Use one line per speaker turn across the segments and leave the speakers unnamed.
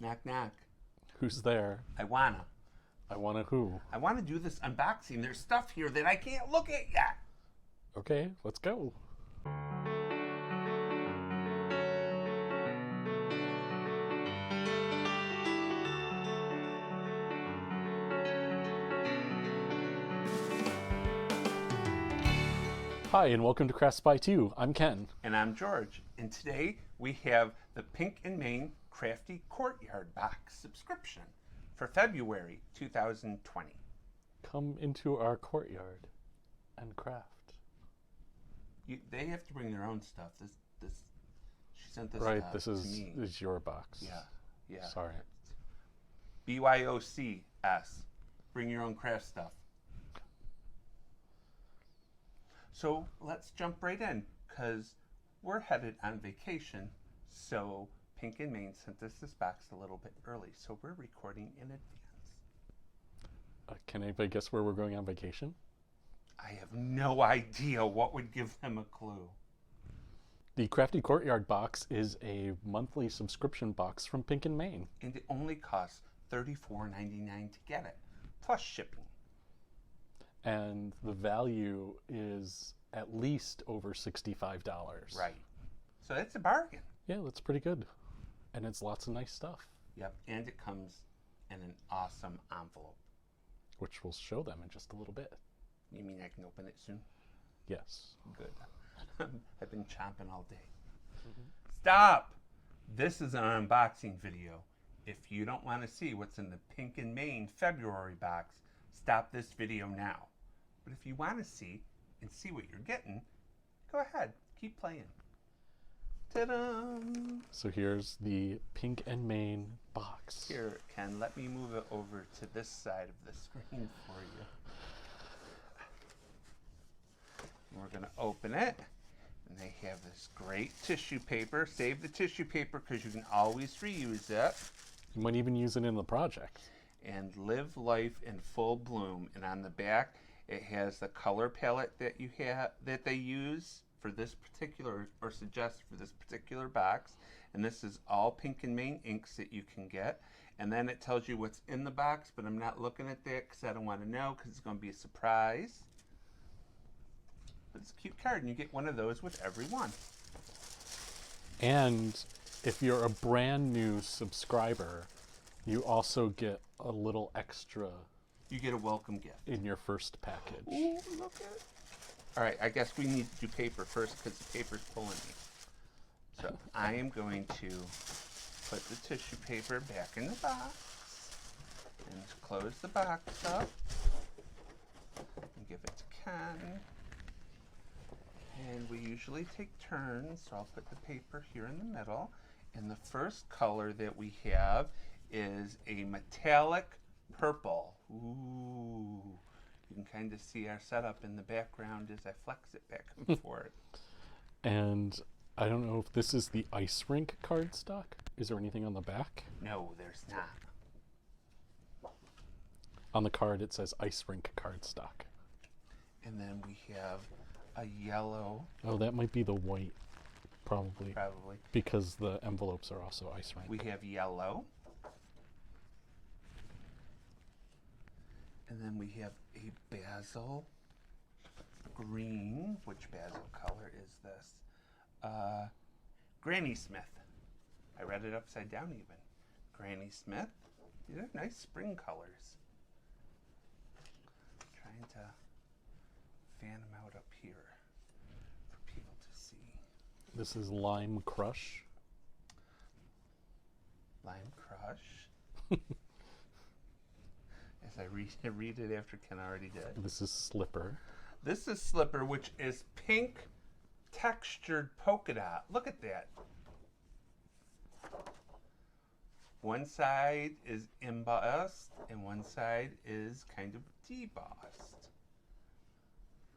Knock, knock.
Who's there?
I wanna
who?
I wanna do this unboxing. There's stuff here that I can't look at yet.
Okay, let's go. Hi, and welcome to Crafts by 2. I'm Ken.
And I'm George. And today we have the Pink and Main Crafty Courtyard Box subscription for February 2020.
Come into our courtyard and craft.
They have to bring their own stuff. She sent this
Right,
to
this
me.
is your box.
Yeah.
Sorry.
BYOCS. Bring your own craft stuff. So let's jump right in, because we're headed on vacation. So Pink and Main sent us this box a little bit early, so we're recording in advance.
Can anybody guess where we're going on vacation?
I have no idea what would give them a clue.
The Crafty Courtyard Box is a monthly subscription box from Pink and Main.
And it only costs $34.99 to get it, plus shipping.
And the value is at least over $65.
Right. So that's a bargain.
Yeah, that's pretty good. And it's lots of nice stuff.
Yep, and it comes in an awesome envelope.
Which we'll show them in just a little bit.
You mean I can open it soon?
Yes.
Good. I've been chomping all day. Stop! This is an unboxing video. If you don't want to see what's in the Pink and Main February box, stop this video now. But if you want to see and see what you're getting, go ahead, keep playing. Ta-da!
So here's the Pink and Main box.
Here, Ken, let me move it over to this side of the screen for you. And we're going to open it. And they have this great tissue paper. Save the tissue paper because you can always reuse it.
You might even use it in the project.
And live life in full bloom. And on the back, it has the color palette that they use for this particular, or suggest for this particular box. And this is all Pink and Main inks that you can get. And then it tells you what's in the box, but I'm not looking at that because I don't want to know, because it's going to be a surprise. But it's a cute card, and you get one of those with every one.
And if you're a brand new subscriber, you also get a little extra.
You get a welcome gift
in your first package.
Ooh, look at it. All right, I guess we need to do paper first because the paper's pulling me. So I am going to put the tissue paper back in the box and close the box up and give it to Ken. And we usually take turns, so I'll put the paper here in the middle. And the first color that we have is a metallic purple. Ooh. You can kind of see our setup in the background as I flex it back and forth.
And I don't know if this is the ice rink cardstock. Is there anything on the back?
No, there's not.
On the card it says ice rink cardstock.
And then we have a yellow.
Oh, that might be the white, probably.
Probably.
Because the envelopes are also ice rink.
We have yellow. And then we have a basil green. Which basil color is this? Granny Smith. I read it upside down even. Granny Smith. These are nice spring colors. Trying to fan them out up here for people to see.
This is Lime Crush.
Lime Crush. As I read it after Ken already did.
This is Slipper.
This is Slipper, which is pink textured polka dot. Look at that. One side is embossed and one side is kind of debossed.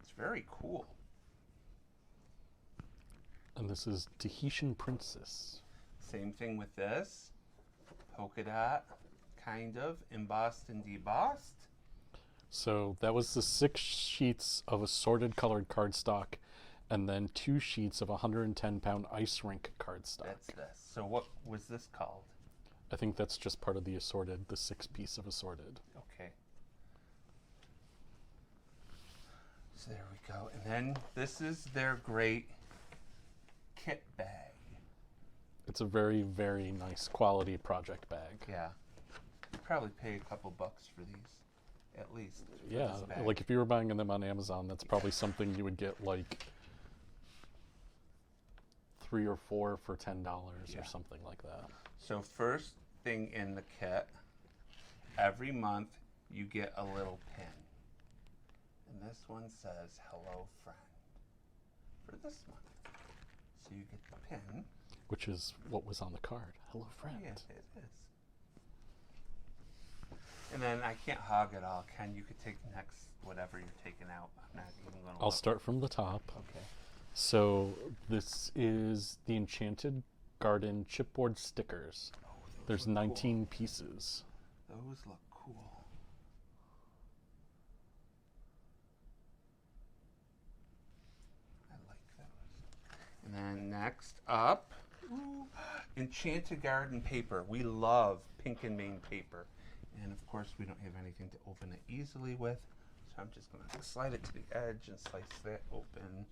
It's very cool.
And this is Tahitian Princess.
Same thing with this. Polka dot, kind of embossed and debossed.
So that was the 6 sheets of assorted colored cardstock and then 2 sheets of 110-pound ice rink cardstock.
That's this. So what was this called?
I think that's just part of the assorted, the 6-piece of assorted.
Okay. So there we go. And then this is their great kit bag.
It's a very, very nice quality project bag.
Yeah. You probably pay a couple bucks for these, at least.
Yeah, like if you were buying them on Amazon, that's probably something you would get like 3 or 4 for $10 or something like that.
So first thing in the kit, every month you get a little pin. And this one says, "Hello, friend," for this month. So you get the pin.
Which is what was on the card. Hello, friend.
Yeah, it is. And then I can't hog it all. Ken, you could take next whatever you're taking out. I'm not even going to
I'll start from the top.
Okay.
So this is the Enchanted Garden chipboard stickers.
Oh,
there's 19 pieces.
Those look cool. I like those. And then next up, Enchanted Garden paper. We love Pink and Main paper. And of course we don't have anything to open it easily with. So I'm just going to slide it to the edge and slice that open.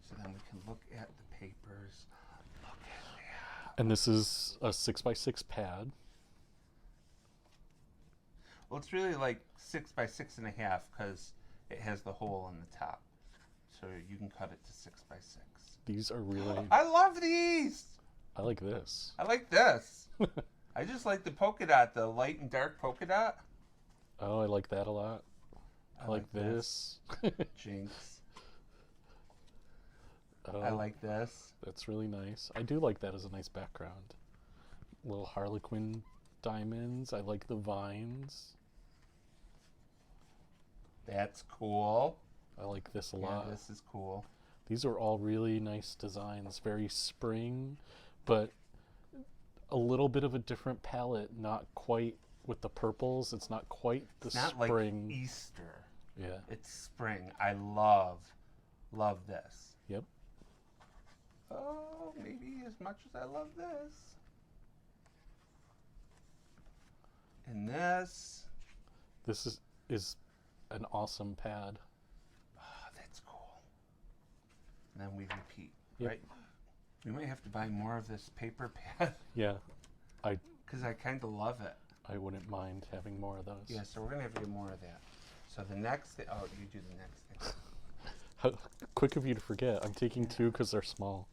So then we can look at the papers. Look at that.
And this is a 6x6 pad.
Well, it's really like 6 by 6.5 because it has the hole in the top. So you can cut it to 6 by 6.
These are really...
I love these!
I like this.
I like this. I just like the polka dot, the light and dark polka dot.
Oh, I like that a lot. I like this.
Jinx.
Oh,
I like this.
That's really nice. I do like that as a nice background. Little Harlequin diamonds. I like the vines.
That's cool.
I like this a
Yeah,
lot.
this is cool.
These are all really nice designs. Very spring, but a little bit of a different palette. Not quite with the purples. It's not quite the
It's not
spring.
like Easter.
Yeah.
It's spring. I love this.
Yep.
Oh, maybe as much as I love this. And this.
This is an awesome pad.
Oh, that's cool. And then we repeat,
Yep.
right? We might have to buy more of this paper pad
Yeah.
because I kind of love it.
I wouldn't mind having more of those.
Yeah, so we're going to have to get more of that. So the next thing, oh, you do the next thing.
How quick of you to forget. I'm taking 2 because they're small.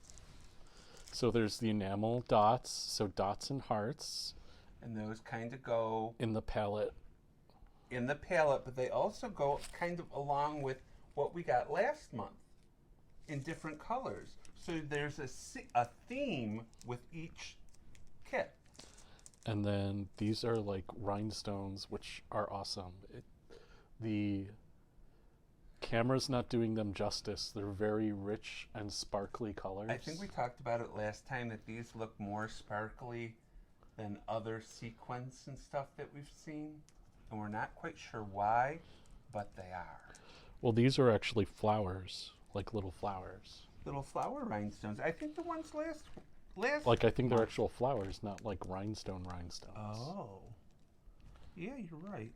So there's the enamel dots, so dots and hearts.
And those kind of go
In the palette.
in the palette, but they also go kind of along with what we got last month in different colors. So there's a theme with each kit.
And then these are like rhinestones, which are awesome. The camera's not doing them justice. They're very rich and sparkly colors.
I think we talked about it last time that these look more sparkly than other sequins and stuff that we've seen. And we're not quite sure why, but they are.
Well, these are actually flowers, like little flowers.
Little flower rhinestones. I think the ones last
Like, I think they're actual flowers, not like rhinestones.
Oh. Yeah, you're right.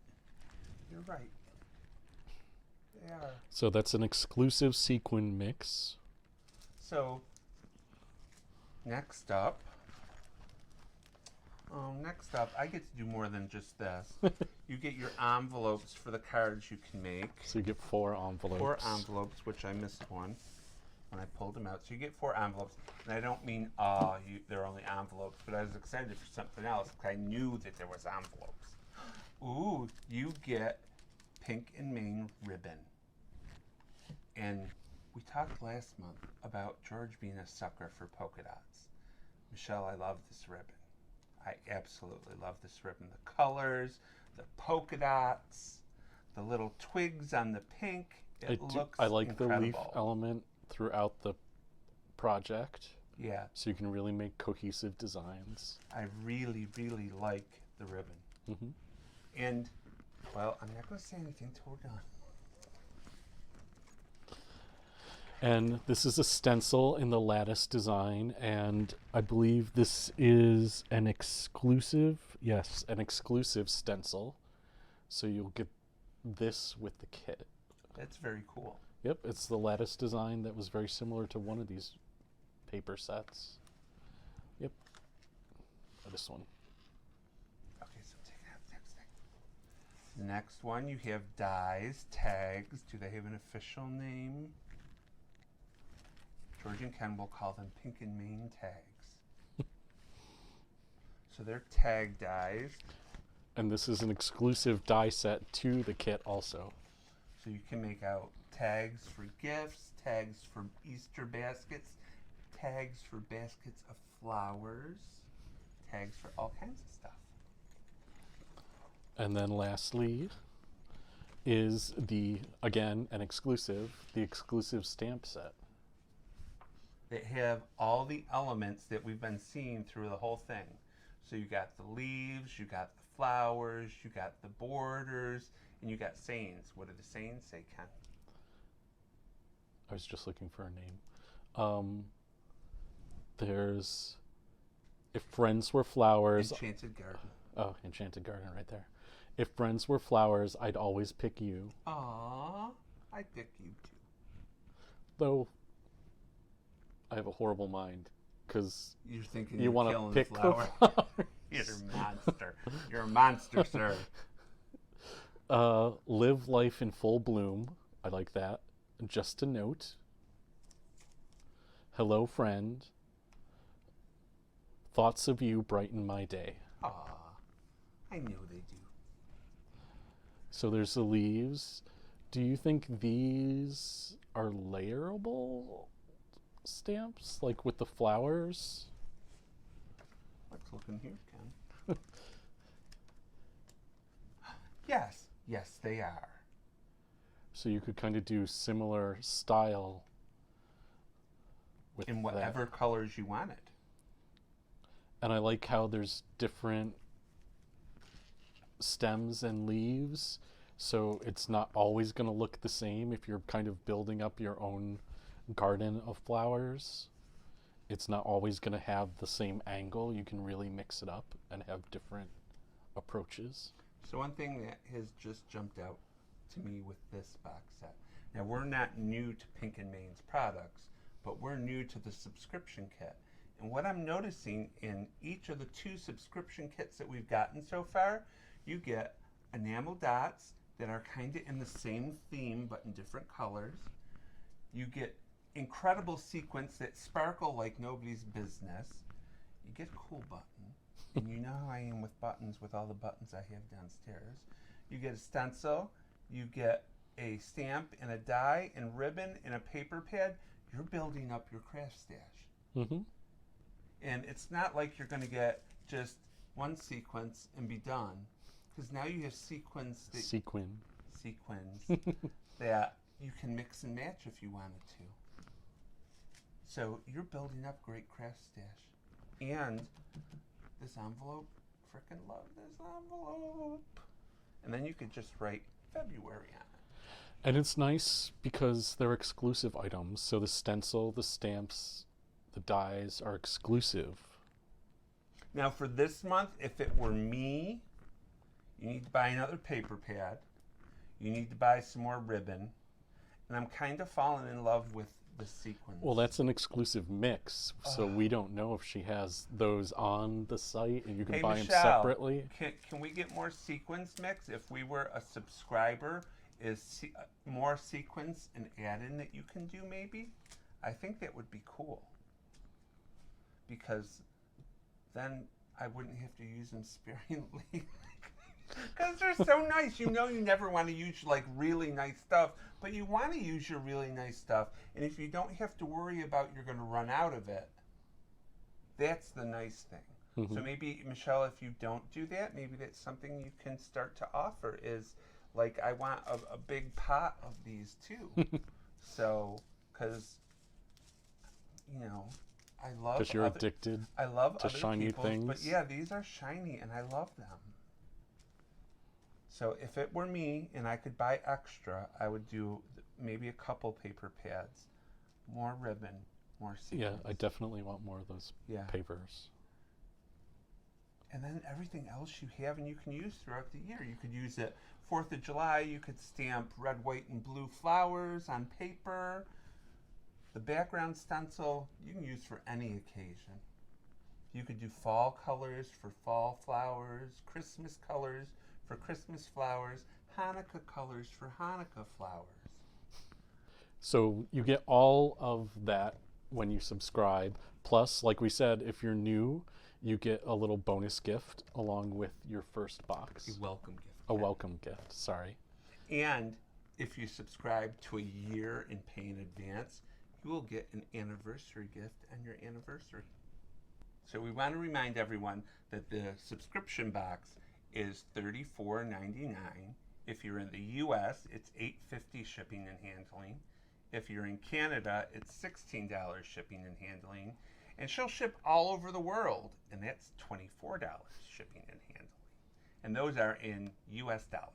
You're right. They are.
So that's an exclusive sequin mix.
So, next up, I get to do more than just this. You get your envelopes for the cards you can make.
So you get 4 envelopes.
4 envelopes, which I missed one when I pulled them out. So you get 4 envelopes. And I don't mean, they're only envelopes, but I was excited for something else because I knew that there was envelopes. Ooh, you get Pink and Main ribbon. And we talked last month about George being a sucker for polka dots. Michelle, I love this ribbon. I absolutely love this ribbon. The colors, the polka dots, the little twigs on the pink.
I like
incredible.
the leaf element throughout the project.
Yeah.
So you can really make cohesive designs.
I really, really like the ribbon.
Mm-hmm.
And, well, I'm not going to say anything till we're done.
And this is a stencil in the lattice design, and I believe this is an exclusive, yes, an exclusive stencil. So you'll get this with the kit.
That's very cool.
Yep, it's the lattice design that was very similar to one of these paper sets. Yep, this one.
Okay, so take out the next thing. Next one, you have dies, tags. Do they have an official name? George and Ken will call them pink and Maine tags. So they're tag dies.
And this is an exclusive die set to the kit also.
So you can make out tags for gifts, tags for Easter baskets, tags for baskets of flowers, tags for all kinds of stuff.
And then lastly is the, again, an exclusive, the exclusive stamp set.
That have all the elements that we've been seeing through the whole thing. So you got the leaves, you got the flowers, you got the borders, and you got sayings. What do the sayings say, Ken?
I was just looking for a name. There's If Friends Were Flowers.
Enchanted Garden.
Oh, Enchanted Garden right there. If friends were flowers, I'd always pick you.
Aww, I pick you too.
Though I have a horrible mind because
You're thinking
you want to pick
the flower.
the flowers.
You're a monster. You're a monster, sir.
Live life in full bloom. I like that. Just a note. Hello, friend. Thoughts of you brighten my day.
Aw, I know they do.
So there's the leaves. Do you think these are layerable stamps, like with the flowers?
Let's look in here, Ken. Yes, they are.
So you could kind of do similar style with
In whatever
that.
colors you wanted.
And I like how there's different stems and leaves, so it's not always going to look the same if you're kind of building up your own garden of flowers. It's not always going to have the same angle. You can really mix it up and have different approaches.
So one thing that has just jumped out to me with this box set. Now we're not new to Pink and Main's products, but we're new to the subscription kit. And what I'm noticing in each of the 2 subscription kits that we've gotten so far, you get enamel dots that are kind of in the same theme but in different colors. You get incredible sequins that sparkle like nobody's business. You get a cool button. And you know how I am with buttons, with all the buttons I have downstairs. You get a stencil, you get a stamp and a die and ribbon and a paper pad. You're building up your craft stash.
Mm-hmm.
And it's not like you're going to get just one sequence and be done. Because now you have sequins that sequins that you can mix and match if you wanted to. So you're building up great craft stash. And this envelope, frickin' love this envelope. And then you could just write February on it.
And it's nice because they're exclusive items. So the stencil, the stamps, the dies are exclusive.
Now for this month, if it were me, you need to buy another paper pad. You need to buy some more ribbon. And I'm kind of falling in love with the sequins.
Well, that's an exclusive mix, so we don't know if she has those on the site, and you can buy
Michelle,
them separately.
Can we get more sequins mix? If we were a subscriber, is more sequins an add-in that you can do maybe? I think that would be cool. Because then I wouldn't have to use them sparingly. Because they're so nice. You know you never want to use like really nice stuff, but you want to use your really nice stuff. And if you don't have to worry about you're going to run out of it, that's the nice thing.
Mm-hmm.
So maybe, Michelle, if you don't do that, maybe that's something you can start to offer is like, I want a big pot of these too. So, because, you know, I love
Because you're addicted
I love
to
other
shiny
people's,
things.
but yeah, these are shiny and I love them. So if it were me and I could buy extra, I would do maybe a couple paper pads more ribbon, more sequins.
Yeah, I definitely want more of those papers.
And then everything else you have and you can use throughout the year. You could use it 4th of July, you could stamp red, white, and blue flowers on paper. The background stencil you can use for any occasion. You could do fall colors for fall flowers, Christmas colors for Christmas flowers, Hanukkah colors for Hanukkah flowers.
So you get all of that when you subscribe. Plus, like we said, if you're new, you get a little bonus gift along with your first box.
A welcome gift.
A welcome gift, sorry.
And if you subscribe to a year and pay in advance, you will get an anniversary gift on your anniversary. So we want to remind everyone that the subscription box is $34.99. If you're in the US, it's $8.50 shipping and handling. If you're in Canada, it's $16 shipping and handling. And she'll ship all over the world, and that's $24 shipping and handling. And those are in US dollars.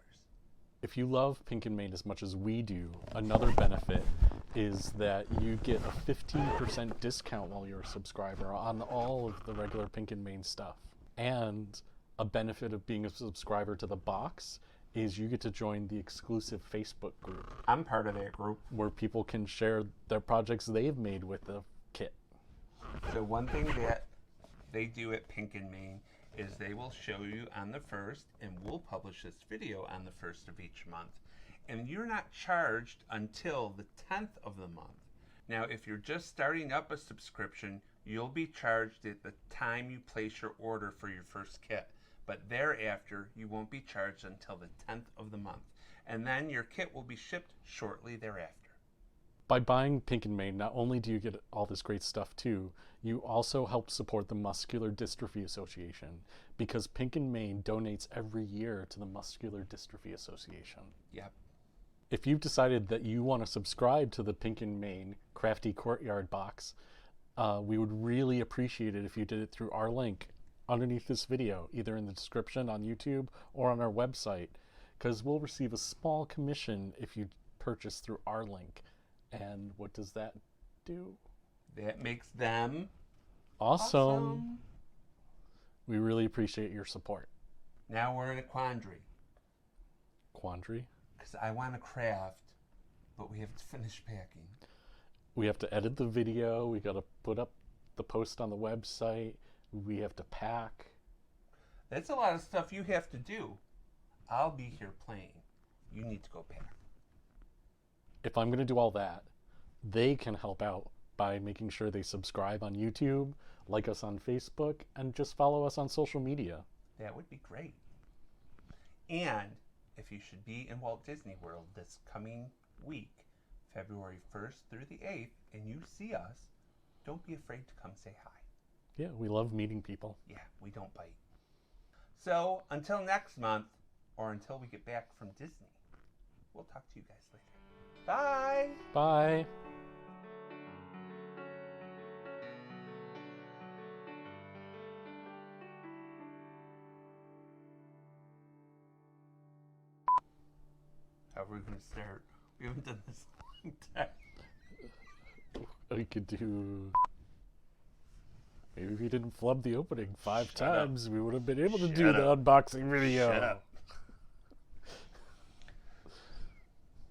If you love Pink and Main as much as we do, another benefit is that you get a 15% discount while you're a subscriber on all of the regular Pink and Main stuff. And a benefit of being a subscriber to the box is you get to join the exclusive Facebook group.
I'm part of that group.
Where people can share their projects they've made with the kit.
So one thing that they do at Pink and Main is they will show you on the 1st, and we'll publish this video on the 1st of each month. And you're not charged until the 10th of the month. Now, if you're just starting up a subscription, you'll be charged at the time you place your order for your first kit. But thereafter, you won't be charged until the 10th of the month. And then your kit will be shipped shortly thereafter.
By buying Pink and Main, not only do you get all this great stuff too, you also help support the Muscular Dystrophy Association, because Pink and Main donates every year to the Muscular Dystrophy Association.
Yep.
If you've decided that you want to subscribe to the Pink and Main Crafty Courtyard Box, we would really appreciate it if you did it through our link underneath this video, either in the description on YouTube or on our website, because we'll receive a small commission if you purchase through our link. And what does that do?
That makes them
awesome. We really appreciate your support.
Now we're in a quandary.
Quandary?
Because I want to craft, but we have to finish packing.
We have to edit the video. We got to put up the post on the website. We have to pack.
That's a lot of stuff you have to do. I'll be here playing. You need to go pack.
If I'm going to do all that, they can help out by making sure they subscribe on YouTube, like us on Facebook, and just follow us on social media.
That would be great. And if you should be in Walt Disney World this coming week, February 1st through the 8th, and you see us, don't be afraid to come say hi.
Yeah, we love meeting people.
Yeah, we don't bite. So until next month, or until we get back from Disney, we'll talk to you guys later. Bye.
Bye. How are we going to start? We haven't done this in a long time. We could do... Maybe if you didn't flub the opening 5 times, we would have been able to do the unboxing video.
Shut up.